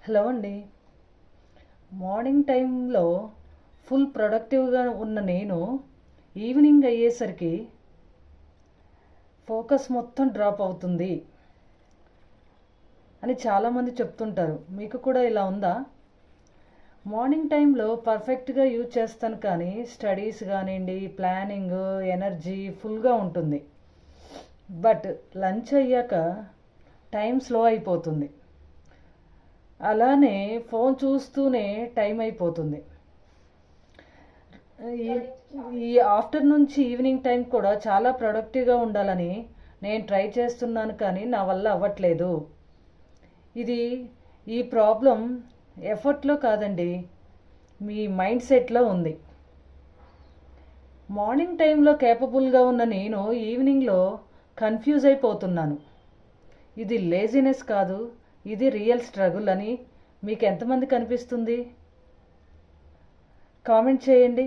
Hello అండి. Morning టైంలో full ప్రొడక్టివ్గా ఉన్న నేను ఈవినింగ్ అయ్యేసరికి ఫోకస్ మొత్తం డ్రాప్ అవుతుంది అని చాలామంది చెప్తుంటారు. మీకు కూడా ఇలా ఉందా? మార్నింగ్ టైంలో పర్ఫెక్ట్గా యూజ్ చేస్తాను, కానీ స్టడీస్ కానివ్వండి, ప్లానింగ్, ఎనర్జీ ఫుల్గా ఉంటుంది. బట్ లంచ్ అయ్యాక టైం స్లో అయిపోతుంది. అలానే ఫోన్ చూస్తూనే టైం అయిపోతుంది. ఈ ఈ ఆఫ్టర్ నుంచి ఈవినింగ్ టైం కూడా చాలా ప్రొడక్టివ్గా ఉండాలని నేను ట్రై చేస్తున్నాను, కానీ నా వల్ల అవ్వట్లేదు. ఇది ఈ ప్రాబ్లం ఎఫర్ట్లో కాదండి, మీ మైండ్ సెట్లో ఉంది. మార్నింగ్ టైంలో కేపబుల్గా ఉన్న నేను ఈవినింగ్లో కన్ఫ్యూజ్ అయిపోతున్నాను. ఇది లేజినెస్ కాదు, ఇది రియల్ స్ట్రగుల్ అని మీకు ఎంతమంది కనిపిస్తుంది? కామెంట్ చేయండి.